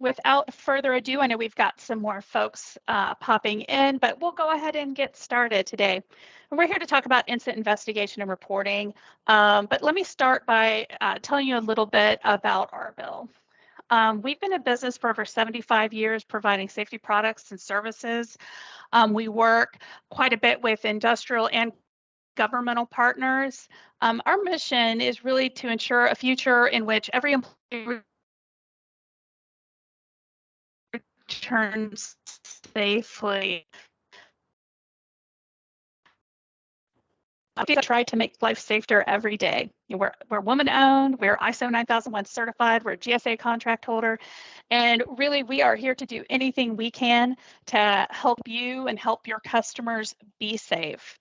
without further ado, I know we've got some more folks popping in, but we'll go ahead and get started today. We're here to talk about incident investigation and reporting, but let me start by telling you a little bit about our bill. We've been in business for over 75 years providing safety products and services. We work quite a bit with industrial and governmental partners. Our mission is really to ensure a future in which every employee returns safely. We try to make life safer every day. We're woman-owned, we're ISO 9001 certified, we're a GSA contract holder, and really we are here to do anything we can to help you and help your customers be safe.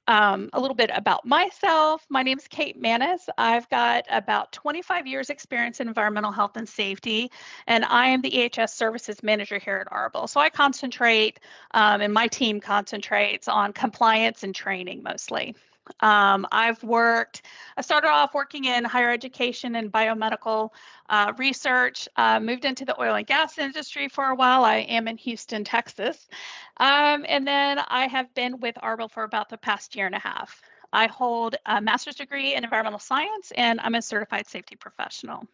A little bit about myself. My name is Kate Manis. I've got about 25 years experience in environmental health and safety, and I am the EHS services manager here at Arbel. So I concentrate, and my team concentrates on compliance and training mostly. I started off working in higher education and biomedical research, moved into the oil and gas industry for a while. I am in Houston, Texas. And then I have been with Arbel for about the past year and a half. I hold a master's degree in environmental science, and I'm a certified safety professional.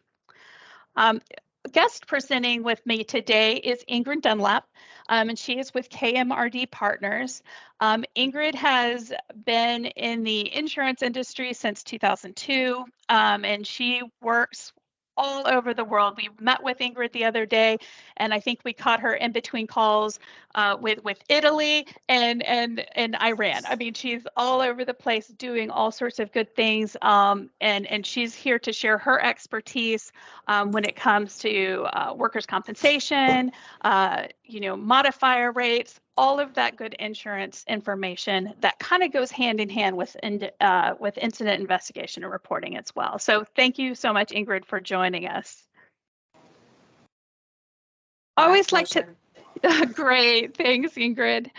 Guest presenting with me today is Ingrid Dunlap, and she is with KMRD Partners. Ingrid has been in the insurance industry since 2002, and she works all over the world. We met with Ingrid the other day, and I think we caught her in between calls with Italy and Iran. I mean, she's all over the place doing all sorts of good things, and she's here to share her expertise when it comes to workers' compensation, modifier rates, all of that good insurance information that kind of goes hand in hand with incident investigation and reporting as well. So thank you so much, Ingrid, for joining us. Always like to, great, thanks, Ingrid.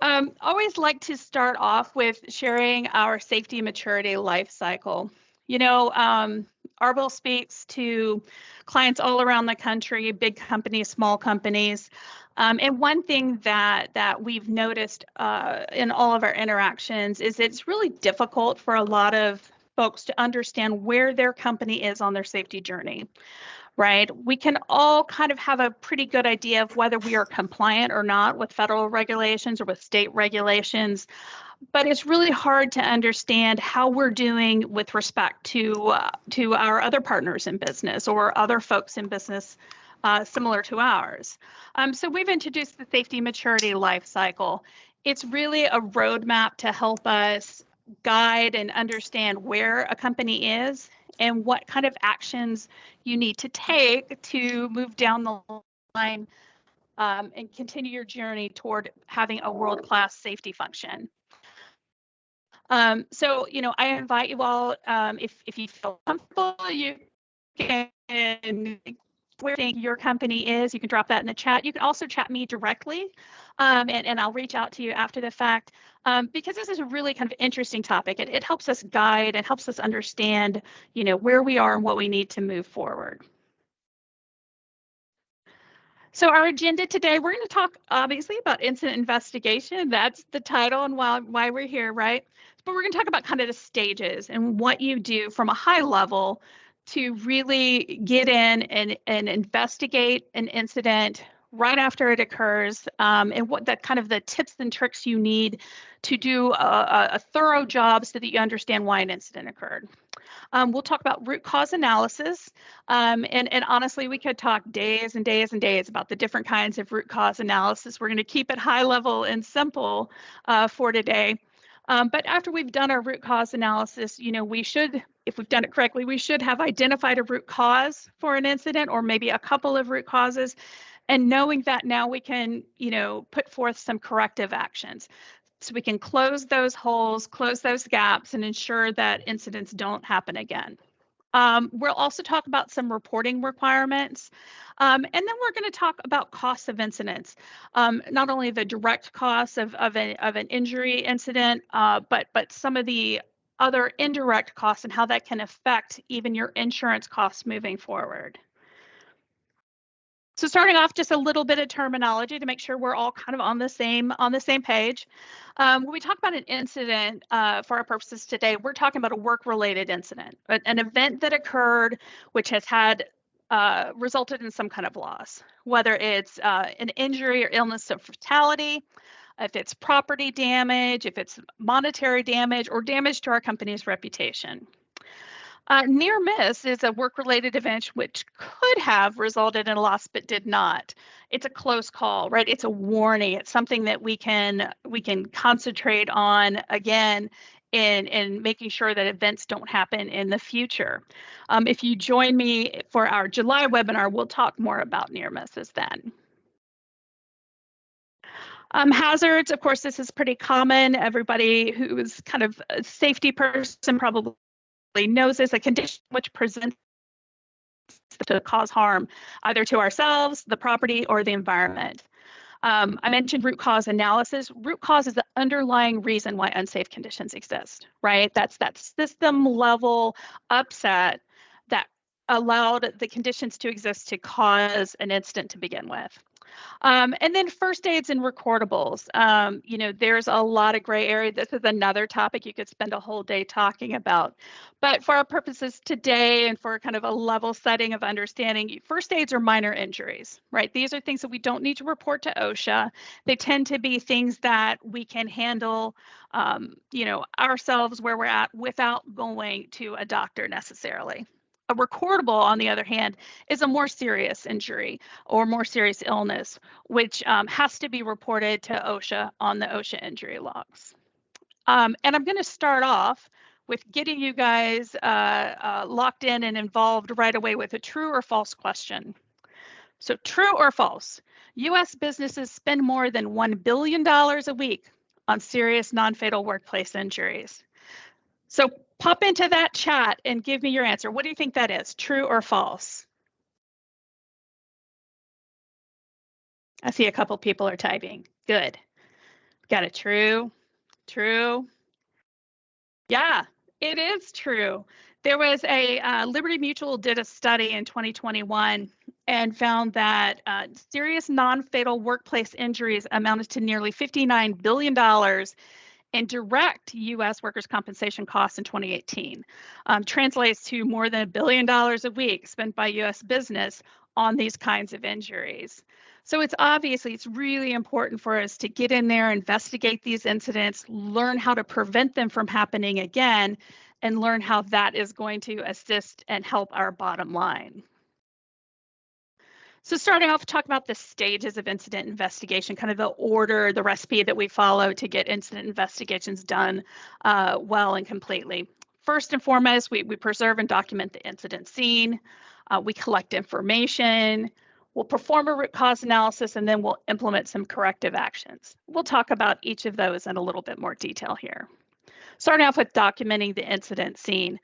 Always like to start off with sharing our safety maturity life cycle. Arbel speaks to clients all around the country, big companies, small companies. And one thing that we've noticed in all of our interactions is it's really difficult for a lot of folks to understand where their company is on their safety journey, right? We can all kind of have a pretty good idea of whether we are compliant or not with federal regulations or with state regulations, but it's really hard to understand how we're doing with respect to our other partners in business or other folks in business similar to ours. So we've introduced the safety maturity life cycle. It's really a roadmap to help us guide and understand where a company is and what kind of actions you need to take to move down the line and continue your journey toward having a world-class safety function. So, I invite you all, if you feel comfortable, you can where you think your company is, you can drop that in the chat. You can also chat me directly, and I'll reach out to you after the fact, because this is a really kind of interesting topic. It helps us guide and helps us understand, where we are and what we need to move forward. So our agenda today, we're going to talk obviously about incident investigation. That's the title and why we're here, right? But we're going to talk about kind of the stages and what you do from a high level to really get in and investigate an incident right after it occurs, and what that kind of the tips and tricks you need to do a thorough job so that you understand why an incident occurred. We'll talk about root cause analysis, and honestly, we could talk days and days and days about the different kinds of root cause analysis. We're going to keep it high level and simple for today. But after we've done our root cause analysis, we should, if we've done it correctly, we should have identified a root cause for an incident or maybe a couple of root causes. And knowing that now we can, put forth some corrective actions. So we can close those holes, close those gaps, and ensure that incidents don't happen again. We'll also talk about some reporting requirements, and then we're going to talk about costs of incidents, not only the direct costs of an injury incident, but some of the other indirect costs and how that can affect even your insurance costs moving forward. So starting off, just a little bit of terminology to make sure we're all kind of on the same page. When we talk about an incident for our purposes today, we're talking about a work-related incident, an event that occurred which has had resulted in some kind of loss, whether it's an injury or illness or fatality, if it's property damage, if it's monetary damage, or damage to our company's reputation. Near miss is a work-related event which could have resulted in a loss but did not. It's a close call, right? It's a warning. It's something that we can concentrate on again in making sure that events don't happen in the future. If you join me for our July webinar, we'll talk more about near misses then. Hazards, of course, this is pretty common. Everybody who is kind of a safety person probably knows this, a condition which presents to cause harm either to ourselves, the property, or the environment. I mentioned root cause analysis. Root cause is the underlying reason why unsafe conditions exist, right? That's that system level upset that allowed the conditions to exist to cause an incident to begin with. And then first aids and recordables. There's a lot of gray area. This is another topic you could spend a whole day talking about. But for our purposes today and for kind of a level setting of understanding, first aids are minor injuries, right? These are things that we don't need to report to OSHA. They tend to be things that we can handle, ourselves where we're at without going to a doctor necessarily. A recordable, on the other hand, is a more serious injury or more serious illness, which has to be reported to OSHA on the OSHA injury logs. And I'm going to start off with getting you guys locked in and involved right away with a true or false question. So true or false, U.S. businesses spend more than $1 billion a week on serious non-fatal workplace injuries. So pop into that chat and give me your answer. What do you think that is, true or false? I see a couple people are typing. Good. Got it. True. True. Yeah, it is true. There was a Liberty Mutual did a study in 2021 and found that serious non-fatal workplace injuries amounted to nearly $59 billion in direct U.S. workers' compensation costs in 2018. Translates to more than $1 billion a week spent by U.S. business on these kinds of injuries. So it's really important for us to get in there, investigate these incidents, learn how to prevent them from happening again, and learn how that is going to assist and help our bottom line. So starting off, talk about the stages of incident investigation, kind of the order, the recipe that we follow to get incident investigations done well and completely. First and foremost, we preserve and document the incident scene. We collect information. We'll perform a root cause analysis, and then we'll implement some corrective actions. We'll talk about each of those in a little bit more detail here. Starting off with documenting the incident scene.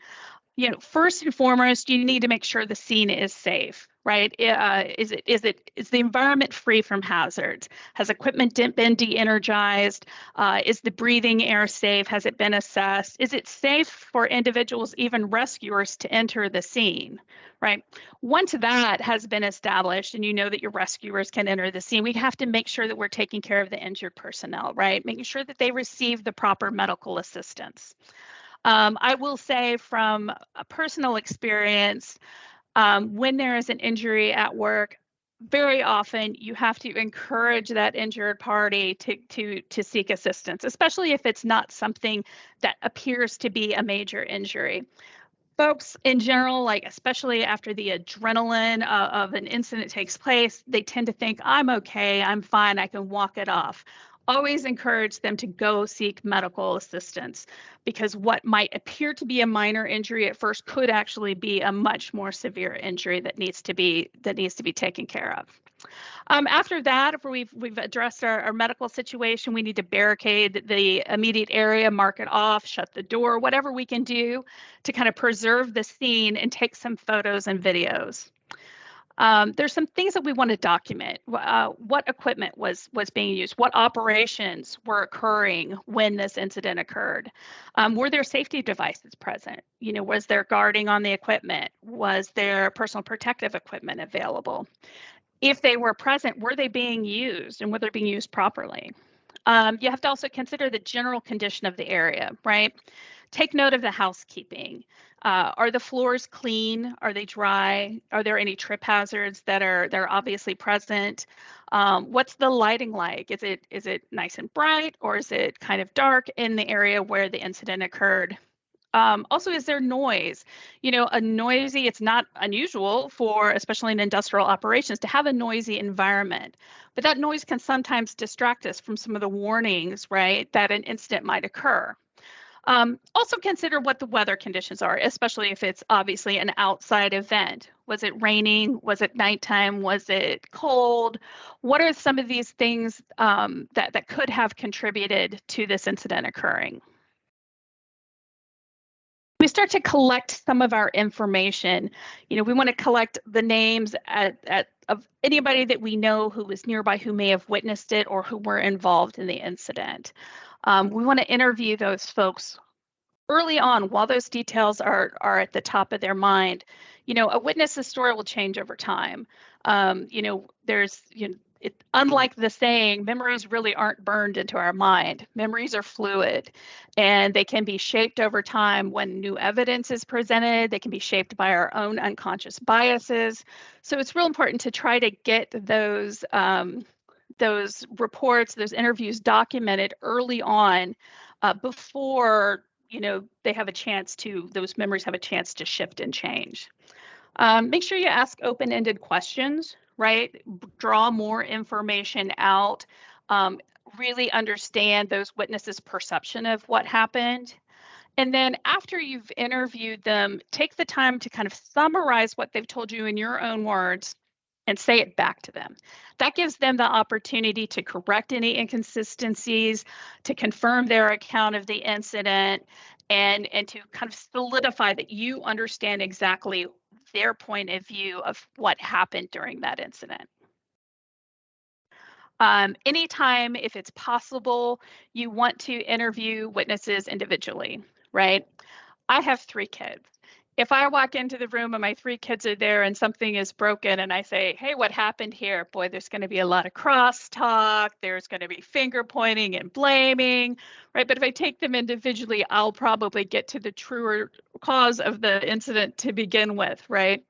First and foremost, you need to make sure the scene is safe, right? Is the environment free from hazards? Has equipment been de-energized? Is the breathing air safe? Has it been assessed? Is it safe for individuals, even rescuers, to enter the scene, right? Once that has been established and you know that your rescuers can enter the scene, we have to make sure that we're taking care of the injured personnel, right? Making sure that they receive the proper medical assistance. I will say from a personal experience, when there is an injury at work, very often you have to encourage that injured party to seek assistance, especially if it's not something that appears to be a major injury. Folks in general, especially after the adrenaline of an incident takes place, they tend to think, I'm okay, I'm fine, I can walk it off. Always encourage them to go seek medical assistance, because what might appear to be a minor injury at first could actually be a much more severe injury that needs to be taken care of. After that, if we've addressed our medical situation, we need to barricade the immediate area, mark it off, shut the door, whatever we can do to kind of preserve the scene and take some photos and videos. There's some things that we want to document. What equipment was being used? What operations were occurring when this incident occurred? Were there safety devices present? Was there guarding on the equipment? Was there personal protective equipment available? If they were present, were they being used and were they being used properly? You have to also consider the general condition of the area, right? Take note of the housekeeping. Are the floors clean? Are they dry? Are there any trip hazards that are obviously present? What's the lighting like? Is it nice and bright, or is it kind of dark in the area where the incident occurred? Also, is there noise? It's not unusual for, especially in industrial operations, to have a noisy environment, but that noise can sometimes distract us from some of the warnings, right, that an incident might occur. Also consider what the weather conditions are, especially if it's obviously an outside event. Was it raining? Was it nighttime? Was it cold? What are some of these things that could have contributed to this incident occurring? We start to collect some of our information. We want to collect the names of anybody that we know who was nearby, who may have witnessed it or who were involved in the incident. We want to interview those folks early on while those details are at the top of their mind. A witness's story will change over time. Unlike the saying, memories really aren't burned into our mind. Memories are fluid, and they can be shaped over time when new evidence is presented. They can be shaped by our own unconscious biases. So it's real important to try to get those reports, those interviews documented early on, before they have a chance to, those memories have a chance to shift and change. Make sure you ask open-ended questions, right? Draw more information out. Really understand those witnesses' perception of what happened. And then after you've interviewed them, take the time to kind of summarize what they've told you in your own words and say it back to them. That gives them the opportunity to correct any inconsistencies, to confirm their account of the incident, and to kind of solidify that you understand exactly their point of view of what happened during that incident. Anytime, if it's possible, you want to interview witnesses individually, right? I have 3 kids. If I walk into the room and my 3 kids are there and something is broken and I say, hey, what happened here? Boy, there's going to be a lot of crosstalk. There's going to be finger pointing and blaming, right? But if I take them individually, I'll probably get to the truer cause of the incident to begin with, right?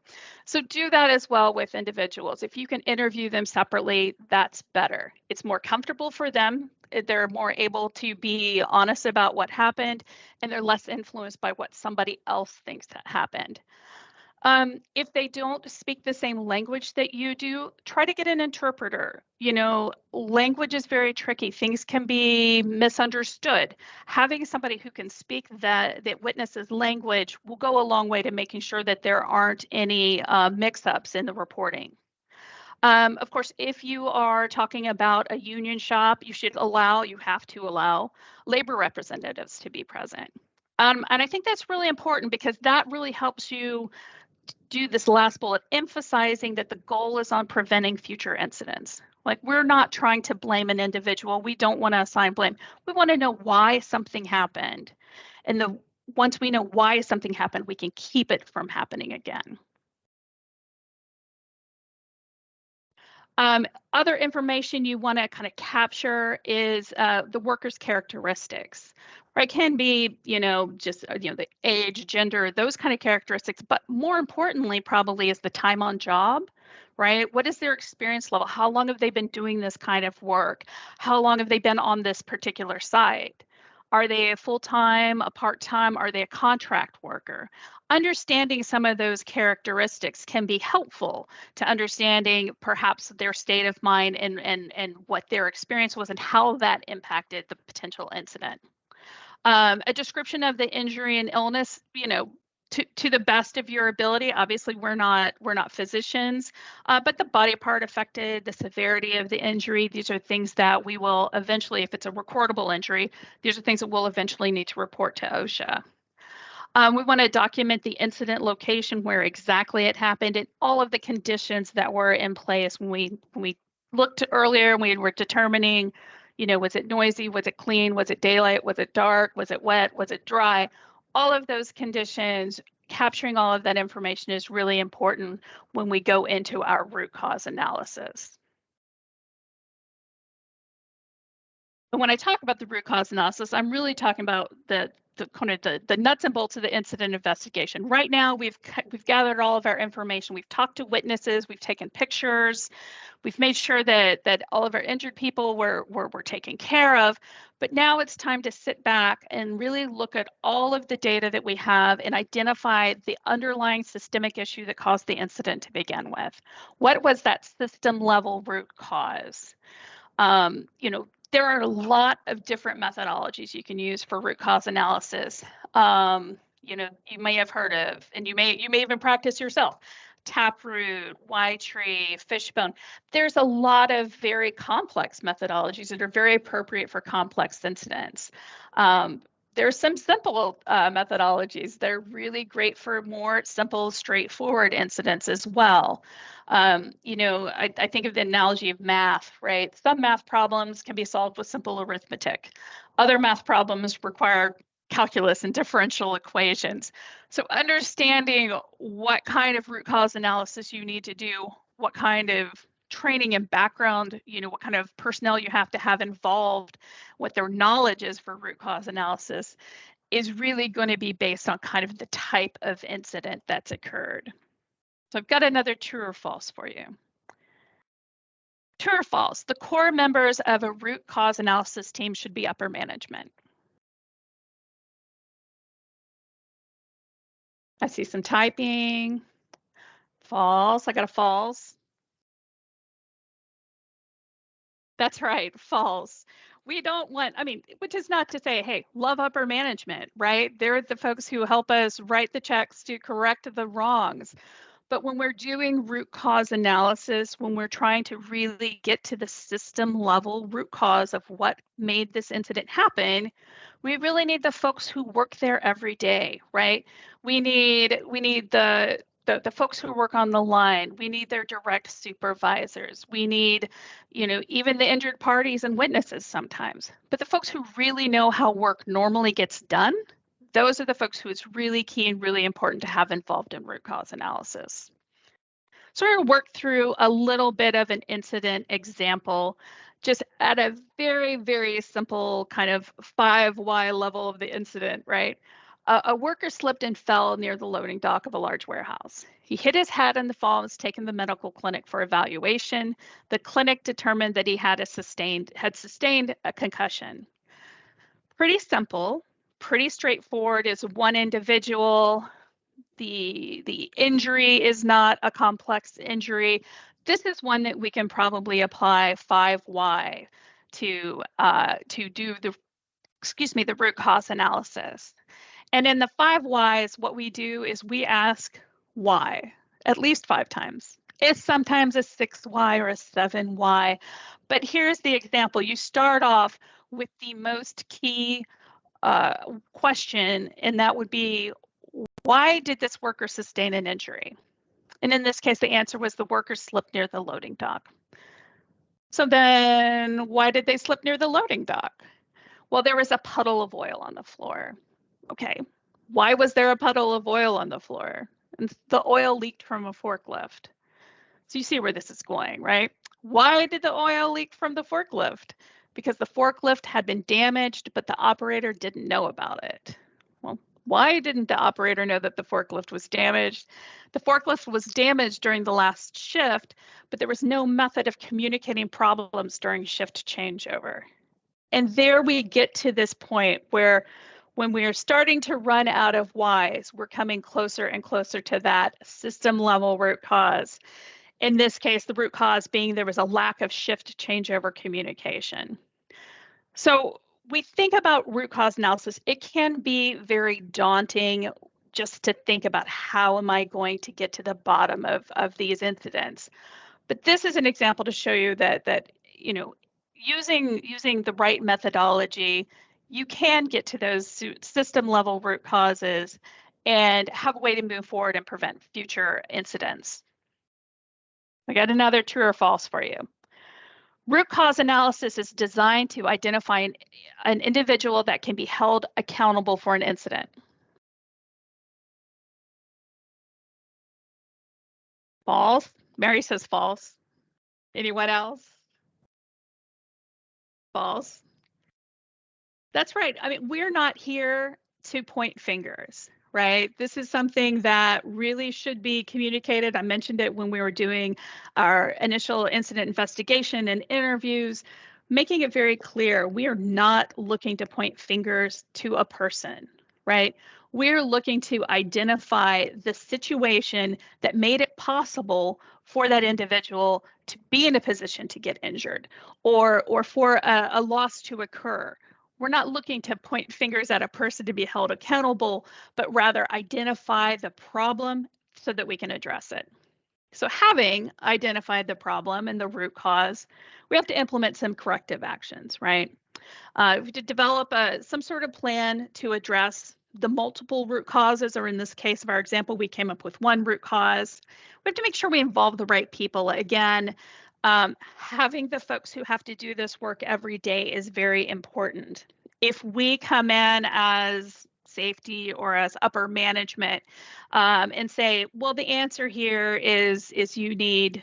So do that as well with individuals. If you can interview them separately, that's better. It's more comfortable for them. They're more able to be honest about what happened, and they're less influenced by what somebody else thinks that happened. If they don't speak the same language that you do, try to get an interpreter. Language is very tricky. Things can be misunderstood. Having somebody who can speak that witnesses language will go a long way to making sure that there aren't any mix-ups in the reporting. Of course, if you are talking about a union shop, you have to allow labor representatives to be present. And I think that's really important because that really helps you do this last bullet, emphasizing that the goal is on preventing future incidents. Like, we're not trying to blame an individual. We don't want to assign blame. We want to know why something happened. And once we know why something happened, we can keep it from happening again. Other information you want to kind of capture is the worker's characteristics, right? Can be, just, the age, gender, those kind of characteristics. But more importantly, probably is the time on job, right? What is their experience level? How long have they been doing this kind of work? How long have they been on this particular site? Are they a full-time, a part-time? Are they a contract worker? Understanding some of those characteristics can be helpful to understanding perhaps their state of mind and what their experience was and how that impacted the potential incident. A description of the injury and illness, to the best of your ability. Obviously, we're not physicians, but the body part affected, the severity of the injury, these are things that we will eventually, if it's a recordable injury, these are things that we'll eventually need to report to OSHA. We want to document the incident location, where exactly it happened, and all of the conditions that were in place when we looked earlier and we were determining, was it noisy, was it clean, was it daylight, was it dark, was it wet, was it dry? All of those conditions capturing all of that information is really important when we go into our root cause analysis. And when I talk about the root cause analysis, I'm really talking about the kind of the nuts and bolts of the incident investigation. Right now, we've gathered all of our information. We've talked to witnesses. We've taken pictures. We've made sure that all of our injured people were taken care of. But now it's time to sit back and really look at all of the data that we have and identify the underlying systemic issue that caused the incident to begin with. What was that system level root cause? There are a lot of different methodologies you can use for root cause analysis. You may have heard of, and you may even practice yourself, taproot, Y-tree, fishbone. There's a lot of very complex methodologies that are very appropriate for complex incidents. There's some simple methodologies. They're really great for more simple, straightforward incidents as well. I think of the analogy of math, right? Some math problems can be solved with simple arithmetic. Other math problems require calculus and differential equations. So understanding what kind of root cause analysis you need to do, what kind of training and background, what kind of personnel you have to have involved, what their knowledge is for root cause analysis is really going to be based on kind of the type of incident that's occurred. So I've got another true or false for you. True or false, the core members of a root cause analysis team should be upper management. I see some typing. False, I got a false. That's right, false. We don't want, which is not to say, hey, love upper management, right? They're the folks who help us write the checks to correct the wrongs. But when we're doing root cause analysis, when we're trying to really get to the system level root cause of what made this incident happen, we really need the folks who work there every day, right? We need the folks who work on the line. We need their direct supervisors. We need, even the injured parties and witnesses sometimes. But the folks who really know how work normally gets done, those are the folks who it's really key and really important to have involved in root cause analysis. So we're going to work through a little bit of an incident example, just at a very, very simple kind of 5 why level of the incident, right? A worker slipped and fell near the loading dock of a large warehouse. He hit his head in the fall and was taken to the medical clinic for evaluation. The clinic determined that he had sustained a concussion. Pretty simple, pretty straightforward. It's one individual. The injury is not a complex injury. This is one that we can probably apply 5 why to do the root cause analysis. And in the 5 whys, what we do is we ask why at least 5 times. It's sometimes a 6 why or a 7 why. But here's the example. You start off with the most key question, and that would be, why did this worker sustain an injury? And in this case, the answer was the worker slipped near the loading dock. So then why did they slip near the loading dock? Well, there was a puddle of oil on the floor. Okay, why was there a puddle of oil on the floor? And the oil leaked from a forklift. So you see where this is going, right? Why did the oil leak from the forklift? Because the forklift had been damaged, but the operator didn't know about it. Well, why didn't the operator know that the forklift was damaged? The forklift was damaged during the last shift, but there was no method of communicating problems during shift changeover. And there we get to this point where when we are starting to run out of whys, we're coming closer and closer to that system level root cause. In this case, the root cause being there was a lack of shift changeover communication. So we think about root cause analysis. It can be very daunting just to think about how am I going to get to the bottom of these incidents. But this is an example to show you that using the right methodology, you can get to those system level root causes and have a way to move forward and prevent future incidents. I got another true or false for you. Root cause analysis is designed to identify an individual that can be held accountable for an incident. False. Mary says false. Anyone else? False. That's right. I mean, we're not here to point fingers, right? This is something that really should be communicated. I mentioned it when we were doing our initial incident investigation and interviews, making it very clear we are not looking to point fingers to a person, right? We're looking to identify the situation that made it possible for that individual to be in a position to get injured or for a loss to occur. We're not looking to point fingers at a person to be held accountable, but rather identify the problem so that we can address it. So having identified the problem and the root cause, we have to implement some corrective actions, right? We have to develop some sort of plan to address the multiple root causes, or in this case of our example, we came up with one root cause. We have to make sure we involve the right people. Again, having the folks who have to do this work every day is very important. If we come in as safety or as upper management and say, well, the answer here is you need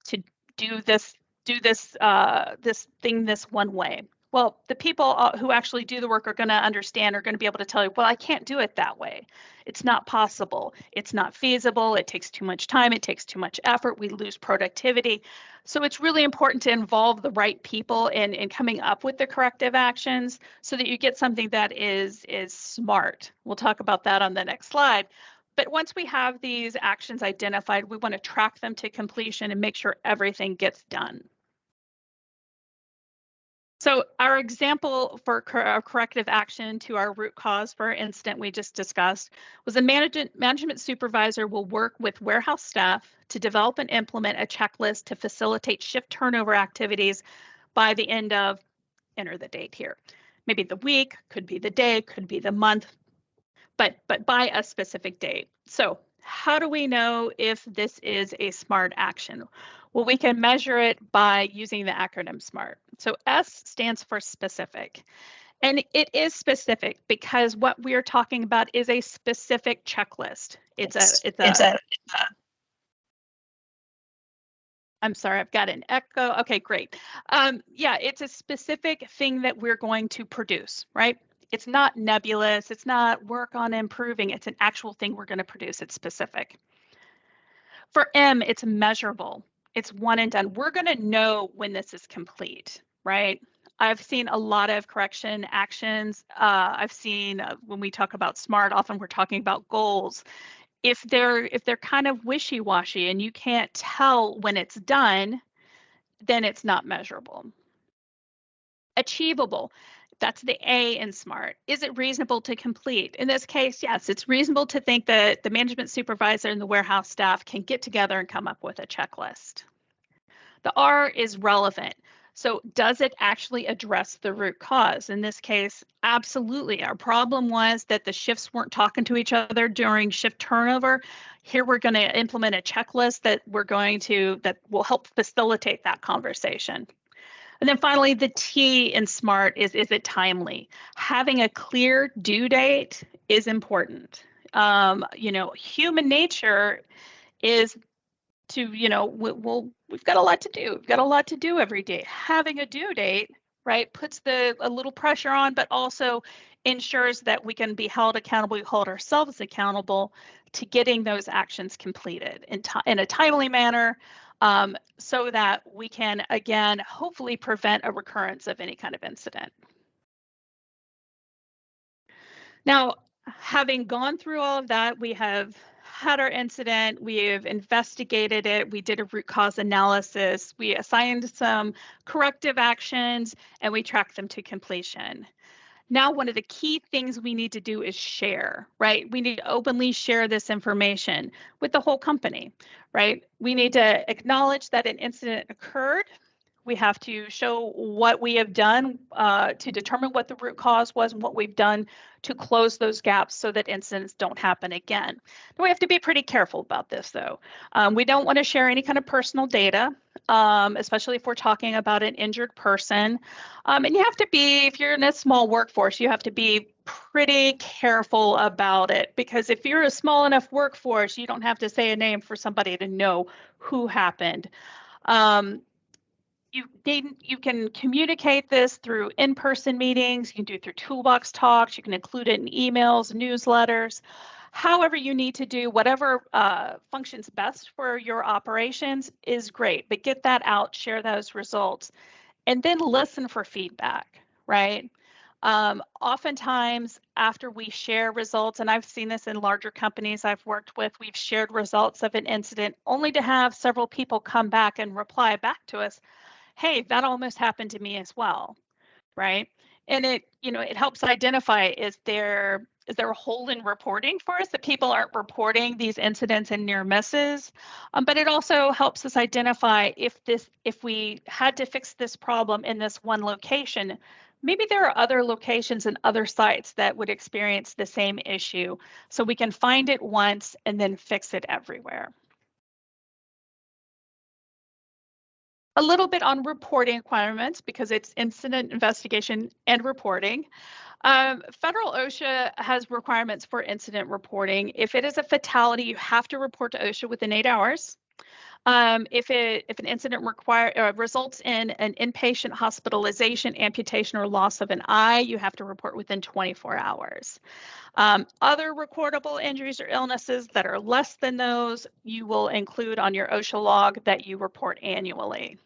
to do this thing this one way. Well, the people who actually do the work are going to understand, are going to be able to tell you, well, I can't do it that way. It's not possible. It's not feasible. It takes too much time. It takes too much effort. We lose productivity. So it's really important to involve the right people in coming up with the corrective actions so that you get something that is smart. We'll talk about that on the next slide. But once we have these actions identified, we want to track them to completion and make sure everything gets done. So our example for a corrective action to our root cause for our incident we just discussed was a management supervisor will work with warehouse staff to develop and implement a checklist to facilitate shift turnover activities by the end of, enter the date here, maybe the week, could be the day, could be the month, but by a specific date. So how do we know if this is a SMART action? Well, we can measure it by using the acronym SMART. So S stands for specific. And it is specific because what we're talking about is a specific checklist. I'm sorry, I've got an echo. Okay, great. Yeah, it's a specific thing that we're going to produce, right? It's not nebulous. It's not work on improving. It's an actual thing we're going to produce. It's specific. For M, it's measurable. It's one and done. We're going to know when this is complete, right? I've seen a lot of correction actions. I've seen when we talk about SMART, often we're talking about goals. If they're kind of wishy-washy and you can't tell when it's done, then it's not measurable. Achievable. That's the A in SMART. Is it reasonable to complete? In this case, yes, it's reasonable to think that the management supervisor and the warehouse staff can get together and come up with a checklist. The R is relevant. So does it actually address the root cause? In this case, absolutely. Our problem was that the shifts weren't talking to each other during shift turnover. Here we're going to implement a checklist that will help facilitate that conversation. And then finally, the T in SMART is it timely? Having a clear due date is important. Human nature is to, we've got a lot to do. We've got a lot to do every day. Having a due date, right, puts a little pressure on, but also ensures that we can be held accountable, we hold ourselves accountable to getting those actions completed in a timely manner, so that we can, again, hopefully prevent a recurrence of any kind of incident. Now, having gone through all of that, we have had our incident, we have investigated it, we did a root cause analysis, we assigned some corrective actions, and we tracked them to completion. Now, one of the key things we need to do is share, right? We need to openly share this information with the whole company, right? We need to acknowledge that an incident occurred. We have to show what we have done to determine what the root cause was and what we've done to close those gaps so that incidents don't happen again. We have to be pretty careful about this, though. We don't want to share any kind of personal data, especially if we're talking about an injured person. And you have to be, if you're in a small workforce, you have to be pretty careful about it, because if you're a small enough workforce, you don't have to say a name for somebody to know who happened. You can communicate this through in-person meetings, you can do it through toolbox talks, you can include it in emails, newsletters, however you need to do, whatever functions best for your operations is great, but get that out, share those results, and then listen for feedback, right? Oftentimes after we share results, and I've seen this in larger companies I've worked with, we've shared results of an incident only to have several people come back and reply back to us, hey, that almost happened to me as well, right? And it helps identify, is there a hole in reporting for us that people aren't reporting these incidents and near misses? But it also helps us identify if we had to fix this problem in this one location, maybe there are other locations and other sites that would experience the same issue, so we can find it once and then fix it everywhere. A little bit on reporting requirements, because it's incident investigation and reporting. Federal OSHA has requirements for incident reporting. If it is a fatality, you have to report to OSHA within 8 hours. If an incident results in an inpatient hospitalization, amputation, or loss of an eye, you have to report within 24 hours. Other recordable injuries or illnesses that are less than those, you will include on your OSHA log that you report annually.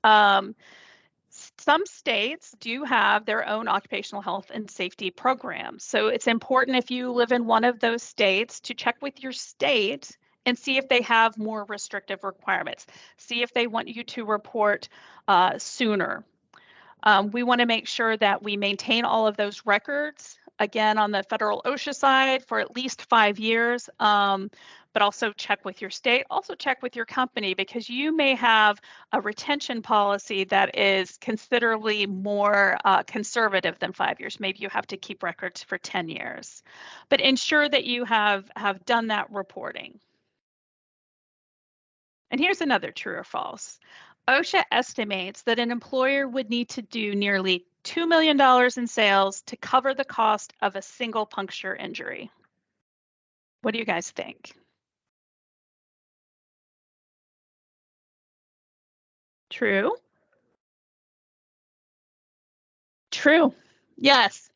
Some states do have their own occupational health and safety programs. So it's important, if you live in one of those states, to check with your state and see if they have more restrictive requirements. See if they want you to report sooner. We want to make sure that we maintain all of those records, again, on the federal OSHA side for at least 5 years, but also check with your state, also check with your company, because you may have a retention policy that is considerably more conservative than 5 years. Maybe you have to keep records for 10 years, but ensure that you have done that reporting. And here's another true or false. OSHA estimates that an employer would need to do nearly $2 million in sales to cover the cost of a single puncture injury. What do you guys think? True? True. Yes.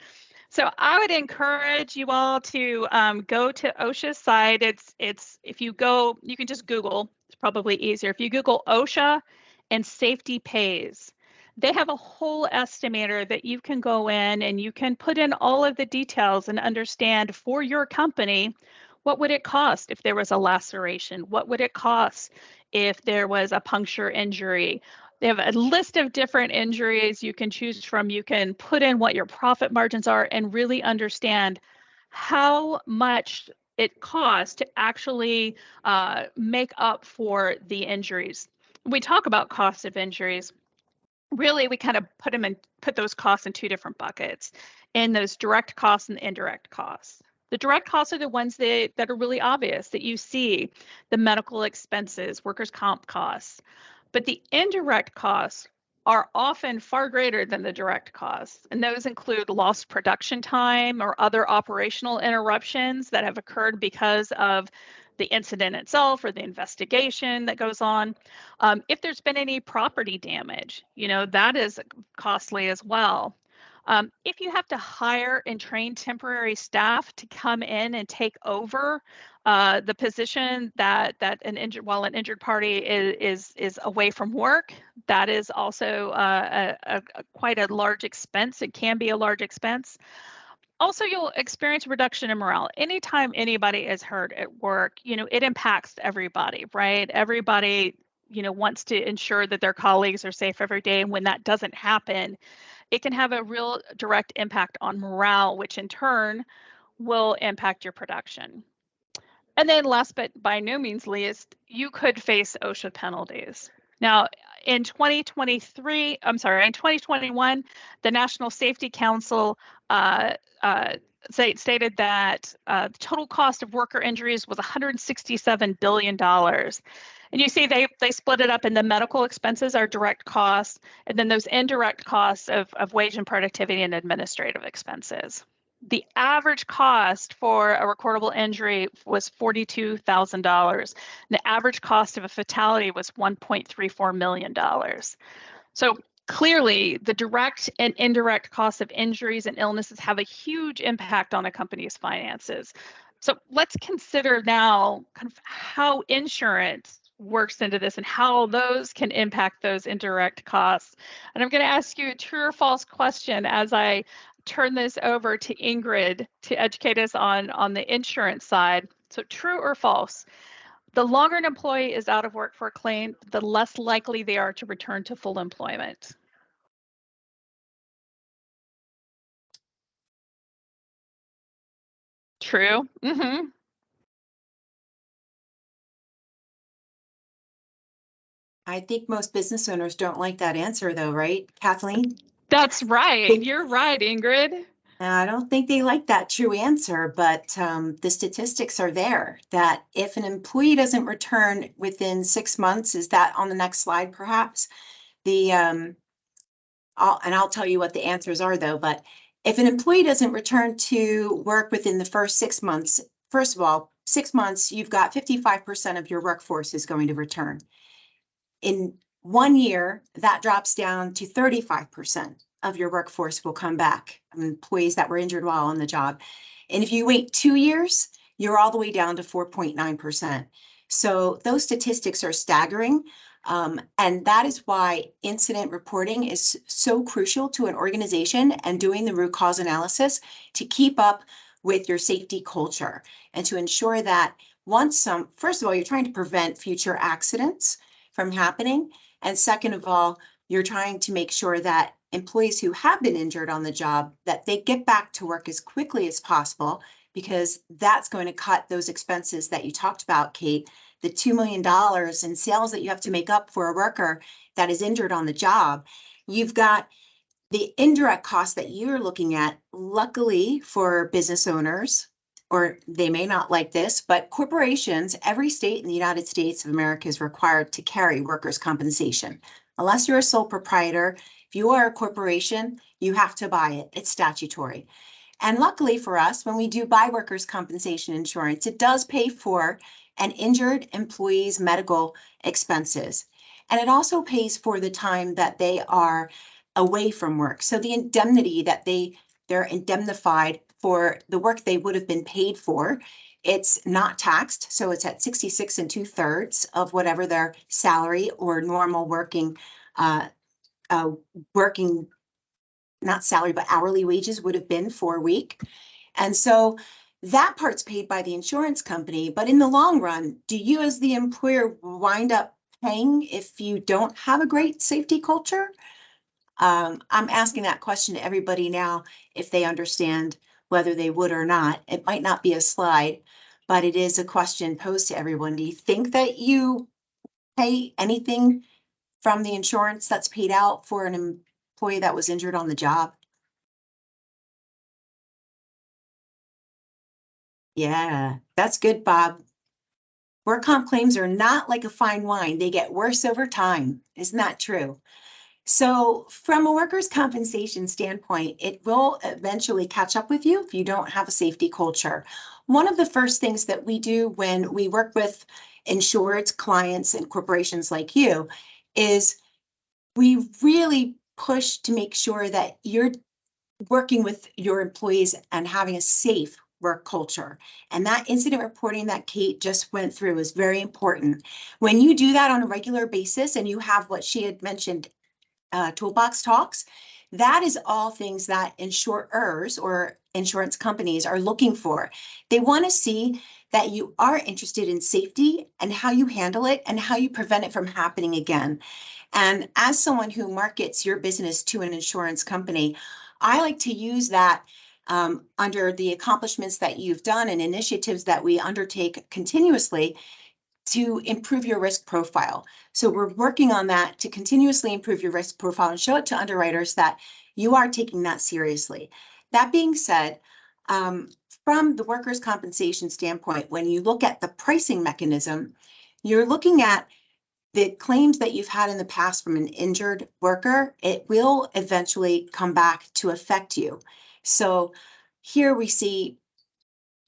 So I would encourage you all to go to OSHA's site. It's if you go, you can just Google. It's probably easier. If you Google OSHA and safety pays, they have a whole estimator that you can go in and you can put in all of the details and understand for your company, what would it cost if there was a laceration? What would it cost if there was a puncture injury? They have a list of different injuries you can choose from. You can put in what your profit margins are and really understand how much it costs to actually make up for the injuries. We talk about cost of injuries. Really, we kind of put those costs in two different buckets, in those direct costs and indirect costs. The direct costs are the ones that are really obvious, that you see, the medical expenses, workers' comp costs. But the indirect costs are often far greater than the direct costs, and those include lost production time or other operational interruptions that have occurred because of the incident itself or the investigation that goes on. If there's been any property damage, that is costly as well. If you have to hire and train temporary staff to come in and take over the position that while an injured party is away from work, that is also quite a large expense. It can be a large expense. Also, you'll experience reduction in morale. Anytime anybody is hurt at work, it impacts everybody, right? Everybody, wants to ensure that their colleagues are safe every day. And when that doesn't happen, it can have a real direct impact on morale, which in turn will impact your production. And then last but by no means least, you could face OSHA penalties. Now, in 2021, the National Safety Council stated that the total cost of worker injuries was $167 billion. And you see they split it up in the medical expenses are direct costs, and then those indirect costs of wage and productivity and administrative expenses. The average cost for a recordable injury was $42,000. The average cost of a fatality was $1.34 million. So clearly, the direct and indirect costs of injuries and illnesses have a huge impact on a company's finances. So let's consider now kind of how insurance works into this and how those can impact those indirect costs. And I'm going to ask you a true or false question as I turn this over to Ingrid to educate us on the insurance side. So true or false? The longer an employee is out of work for a claim, the less likely they are to return to full employment. True. Mm-hmm. I think most business owners don't like that answer though, right, Kathleen? That's right. You're right, Ingrid. I don't think they like that true answer, but the statistics are there that if an employee doesn't return within 6 months, is that on the next slide perhaps? I'll tell you what the answers are though, but if an employee doesn't return to work within the first 6 months, first of all, 6 months, you've got 55% of your workforce is going to return. In 1 year, that drops down to 35% of your workforce will come back, employees that were injured while on the job. And if you wait 2 years, you're all the way down to 4.9%. So those statistics are staggering. And that is why incident reporting is so crucial to an organization and doing the root cause analysis to keep up with your safety culture and to ensure that first of all, you're trying to prevent future accidents from happening. And second of all, you're trying to make sure that employees who have been injured on the job, that they get back to work as quickly as possible, because that's going to cut those expenses that you talked about, Kate, the $2 million in sales that you have to make up for a worker that is injured on the job. You've got the indirect costs that you're looking at. Luckily for business owners, or they may not like this, but corporations, every state in the United States of America is required to carry workers' compensation. Unless you're a sole proprietor, if you are a corporation, you have to buy it. It's statutory. And luckily for us, when we do buy workers' compensation insurance, it does pay for an injured employee's medical expenses. And it also pays for the time that they are away from work. So the indemnity that they're indemnified for the work they would have been paid for, it's not taxed. So it's at 66 2/3 of whatever their salary or normal working, not salary, but hourly wages would have been for a week. And so that part's paid by the insurance company. But in the long run, do you as the employer wind up paying if you don't have a great safety culture? I'm asking that question to everybody now, if they understand whether they would or not. It might not be a slide, but it is a question posed to everyone. Do you think that you pay anything from the insurance that's paid out for an employee that was injured on the job? Yeah, that's good, Bob. Work comp claims are not like a fine wine. They get worse over time. Isn't that true? So from a workers' compensation standpoint, it will eventually catch up with you if you don't have a safety culture. One of the first things that we do when we work with insured clients and corporations like you is we really push to make sure that you're working with your employees and having a safe work culture. And that incident reporting that Kate just went through is very important. When you do that on a regular basis and you have what she had mentioned, toolbox talks, that is all things that insurers or insurance companies are looking for. They want to see that you are interested in safety and how you handle it and how you prevent it from happening again. And as someone who markets your business to an insurance company, I like to use that under the accomplishments that you've done and initiatives that we undertake continuously. to improve your risk profile. So we're working on that to continuously improve your risk profile and show it to underwriters that you are taking that seriously. That being said, from the workers' compensation standpoint, when you look at the pricing mechanism, you're looking at the claims that you've had in the past from an injured worker. It will eventually come back to affect you. So here we see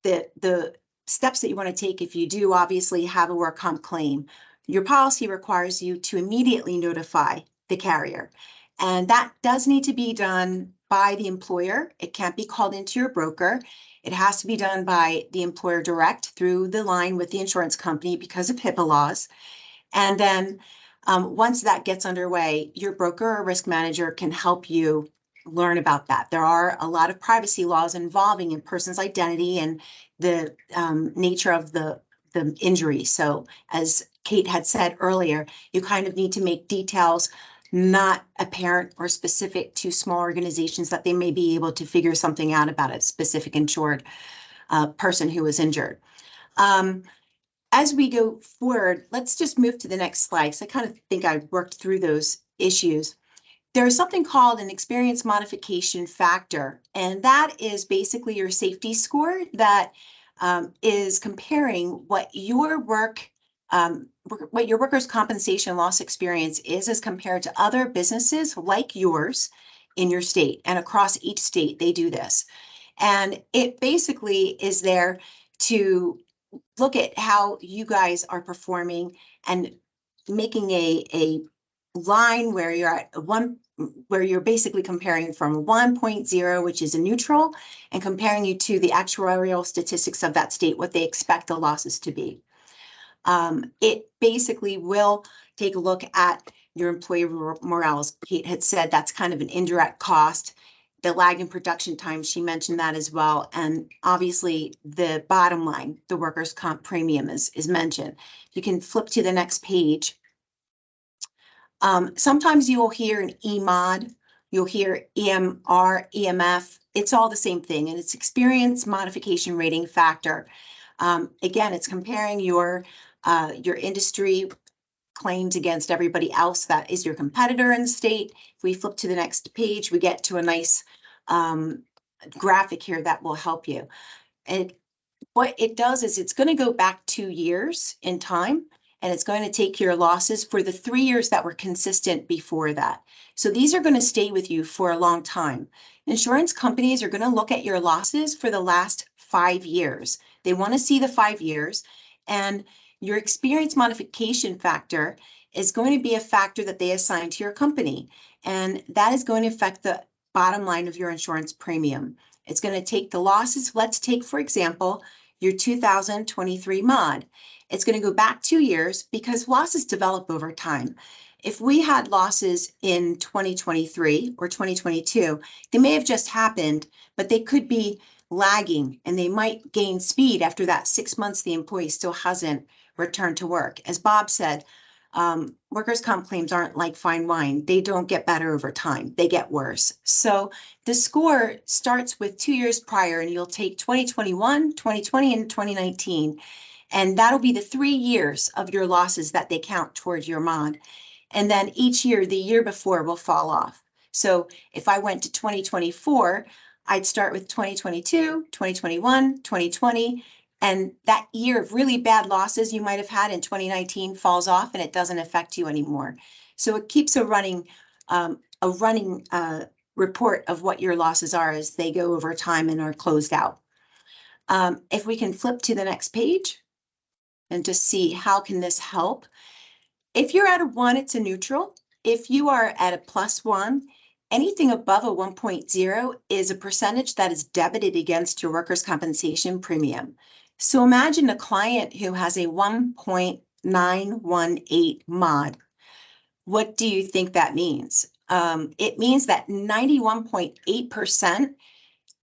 the steps that you want to take if you do obviously have a work comp claim. Your policy requires you to immediately notify the carrier. And that does need to be done by the employer. It can't be called into your broker. It has to be done by the employer direct through the line with the insurance company because of HIPAA laws. And then once that gets underway, your broker or risk manager can help you learn about that. There are a lot of privacy laws involving a person's identity and the nature of the injury. So as Kate had said earlier, you kind of need to make details not apparent or specific to small organizations that they may be able to figure something out about a specific insured person who was injured. As we go forward, let's just move to the next slide. So I kind of think I've worked through those issues. There's something called an experience modification factor, and that is basically your safety score that is comparing what your workers' compensation loss experience is as compared to other businesses like yours in your state, and across each state they do this. And it basically is there to look at how you guys are performing and making a line where you're at where you're basically comparing from 1.0, which is a neutral, and comparing you to the actuarial statistics of that state, what they expect the losses to be. It basically will take a look at your employee morale. As Kate had said, that's kind of an indirect cost. The lag in production time, she mentioned that as well. And obviously the bottom line, the workers' comp premium is mentioned. You can flip to the next page. Sometimes you will hear an EMOD, you'll hear EMR, EMF. It's all the same thing, and it's experience modification rating factor. Again, it's comparing your industry claims against everybody else that is your competitor in the state. If we flip to the next page, we get to a nice graphic here that will help you. And what it does is it's going to go back 2 years in time, and it's going to take your losses for the 3 years that were consistent before that. So these are going to stay with you for a long time. Insurance companies are going to look at your losses for the last 5 years. They want to see the 5 years, and your experience modification factor is going to be a factor that they assign to your company, and that is going to affect the bottom line of your insurance premium. It's going to take the losses. Let's take, for example, your 2023 mod. It's going to go back 2 years because losses develop over time. If we had losses in 2023 or 2022, they may have just happened, but they could be lagging and they might gain speed after that 6 months the employee still hasn't returned to work. As Bob said, workers' comp claims aren't like fine wine. They don't get better over time. They get worse. So the score starts with 2 years prior, and you'll take 2021, 2020, and 2019. And that'll be the 3 years of your losses that they count towards your mod. And then each year, the year before will fall off. So if I went to 2024, I'd start with 2022, 2021, 2020. And that year of really bad losses you might have had in 2019 falls off, and it doesn't affect you anymore. So it keeps a running report of what your losses are as they go over time and are closed out. If we can flip to the next page and just see how can this help. If you're at a 1, it's a neutral. If you are at a +1, anything above a 1.0 is a percentage that is debited against your workers' compensation premium. So imagine a client who has a 1.918 mod. What do you think that means? It means that 91.8%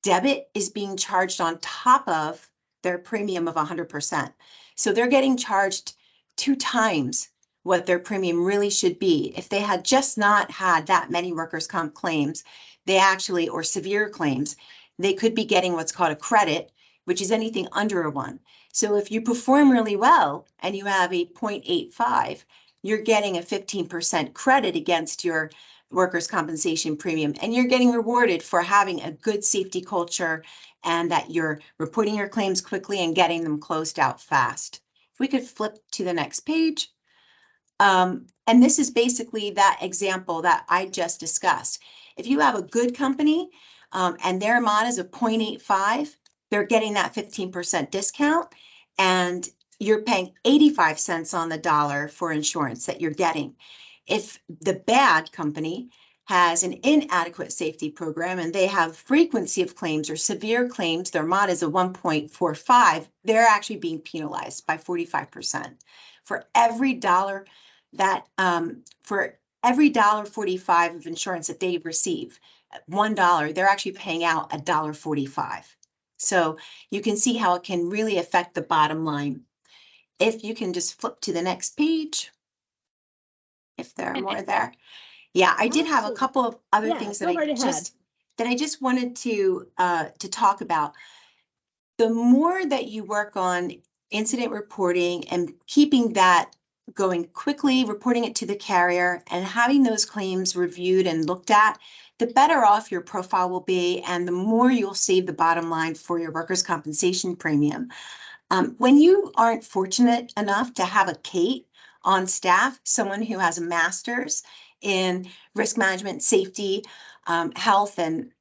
debit is being charged on top of their premium of 100%. So they're getting charged 2 times what their premium really should be. If they had just not had that many workers' comp claims, they actually, or severe claims, they could be getting what's called a credit, which is anything under a 1. So if you perform really well and you have a 0.85, you're getting a 15% credit against your workers' compensation premium, and you're getting rewarded for having a good safety culture and that you're reporting your claims quickly and getting them closed out fast. If we could flip to the next page. And this is basically that example that I just discussed. If you have a good company and their mod is a 0.85, they're getting that 15% discount, and you're paying 85 cents on the dollar for insurance that you're getting. If the bad company has an inadequate safety program and they have frequency of claims or severe claims, their mod is a 1.45, they're actually being penalized by 45%. For every dollar that, for every $1.45 of insurance that they receive, $1, they're actually paying out $1.45. So you can see how it can really affect the bottom line. If you can just flip to the next page, if there are more there. Yeah, I did have a couple of other things that I just wanted to talk about. The more that you work on incident reporting and keeping that going quickly, reporting it to the carrier and having those claims reviewed and looked at, the better off your profile will be and the more you'll save the bottom line for your workers' compensation premium. When you aren't fortunate enough to have a Kate on staff, someone who has a master's in risk management, safety, health, and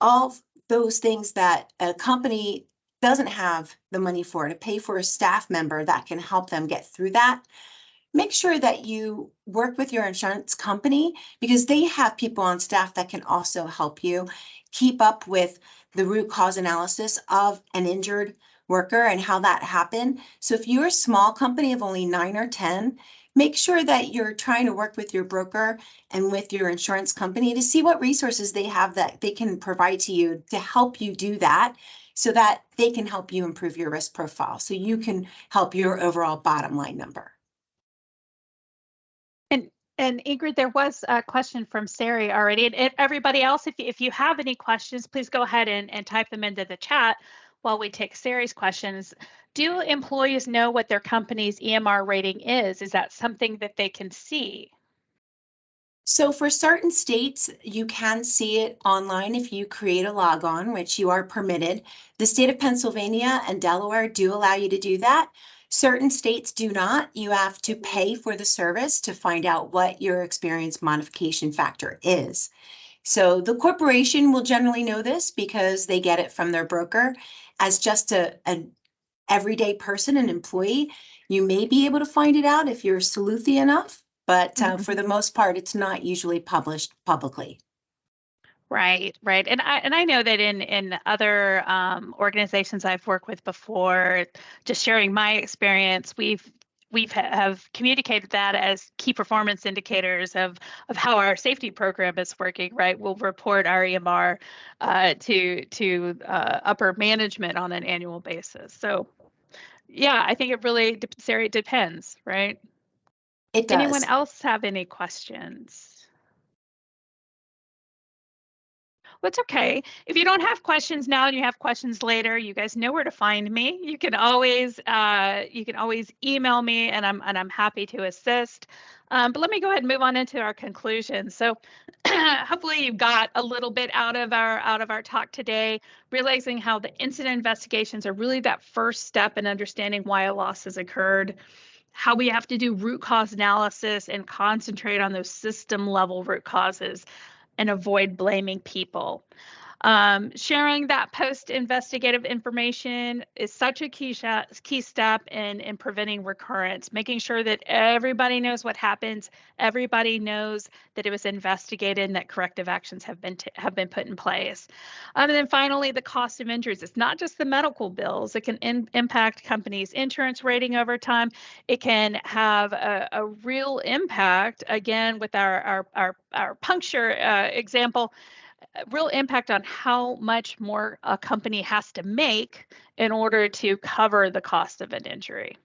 all those things that a company doesn't have the money for, to pay for a staff member that can help them get through that, make sure that you work with your insurance company because they have people on staff that can also help you keep up with the root cause analysis of an injured worker and how that happened. So if you're a small company of only 9 or 10, make sure that you're trying to work with your broker and with your insurance company to see what resources they have that they can provide to you to help you do that so that they can help you improve your risk profile so you can help your overall bottom line number. And Ingrid, there was a question from Sari already. And everybody else, if you have any questions, please go ahead and type them into the chat while we take Sari's questions. Do employees know what their company's EMR rating is? Is that something that they can see? So for certain states, you can see it online if you create a logon, which you are permitted. The state of Pennsylvania and Delaware do allow you to do that. Certain states do not. You have to pay for the service to find out what your experience modification factor is. So the corporation will generally know this because they get it from their broker. As just an everyday person, an employee, you may be able to find it out if you're sleuthy enough, but for the most part, it's not usually published publicly. Right. And I know that in other organizations I've worked with before, just sharing my experience, we have communicated that as key performance indicators of how our safety program is working. Right. We'll report our EMR to upper management on an annual basis. So, yeah, I think it really, Sari, depends. Right. It does. Anyone else have any questions? Well, it's okay. If you don't have questions now and you have questions later, you guys know where to find me. You can always email me, and I'm happy to assist. But let me go ahead and move on into our conclusion. So hopefully you got a little bit out of our talk today, realizing how the incident investigations are really that first step in understanding why a loss has occurred, how we have to do root cause analysis and concentrate on those system level root causes and avoid blaming people. Sharing that post-investigative information is such a key step in preventing recurrence, making sure that everybody knows what happens, everybody knows that it was investigated and that corrective actions have been put in place. And then finally, the cost of injuries. It's not just the medical bills. It can impact companies' insurance rating over time. It can have a real impact, again, with our puncture example, real impact on how much more a company has to make in order to cover the cost of an injury.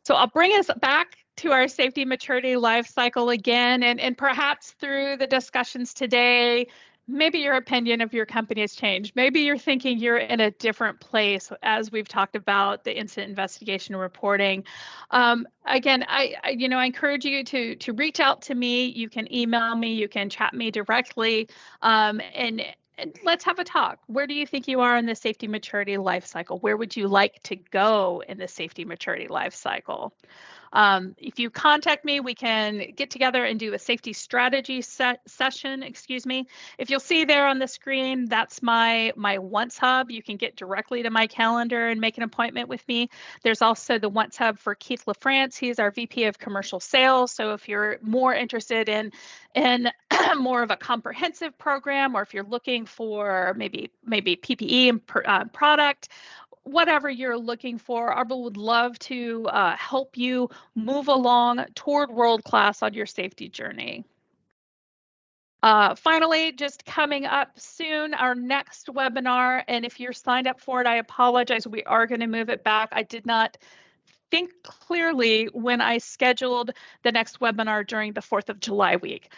So I'll bring us back to our safety maturity life cycle again, and perhaps through the discussions today, maybe your opinion of your company has changed. Maybe you're thinking you're in a different place as we've talked about the incident investigation and reporting. Again, I encourage you to reach out to me. You can email me, you can chat me directly, and let's have a talk. Where do you think you are in the safety maturity life cycle? Where would you like to go in the safety maturity life cycle? If you contact me, we can get together and do a safety strategy session, excuse me. If you'll see there on the screen, that's my Once Hub. You can get directly to my calendar and make an appointment with me. There's also the Once Hub for Keith LaFrance. He's our VP of Commercial Sales. So if you're more interested in more of a comprehensive program, or if you're looking for maybe PPE and product, whatever you're looking for, ARBA would love to help you move along toward world class on your safety journey. Finally, just coming up soon, our next webinar, and if you're signed up for it, I apologize, we are going to move it back. I did not think clearly when I scheduled the next webinar during the 4th of July week.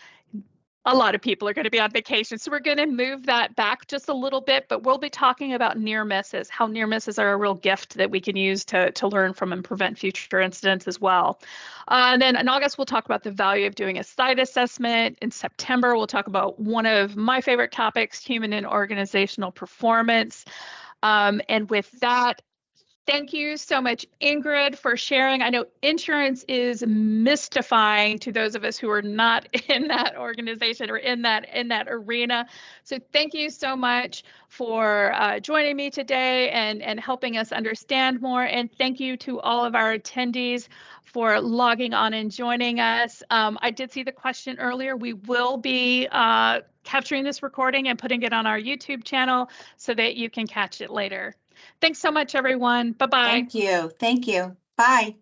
A lot of people are going to be on vacation, so we're going to move that back just a little bit, but we'll be talking about near misses, how near misses are a real gift that we can use to learn from and prevent future incidents as well. And then in August, we'll talk about the value of doing a site assessment. In September, we'll talk about one of my favorite topics, human and organizational performance. And with that, thank you so much, Ingrid, for sharing. I know insurance is mystifying to those of us who are not in that organization or in that arena. So thank you so much for joining me today and helping us understand more. And thank you to all of our attendees for logging on and joining us. I did see the question earlier. We will be capturing this recording and putting it on our YouTube channel so that you can catch it later. Thanks so much, everyone. Bye-bye. Thank you. Thank you. Bye.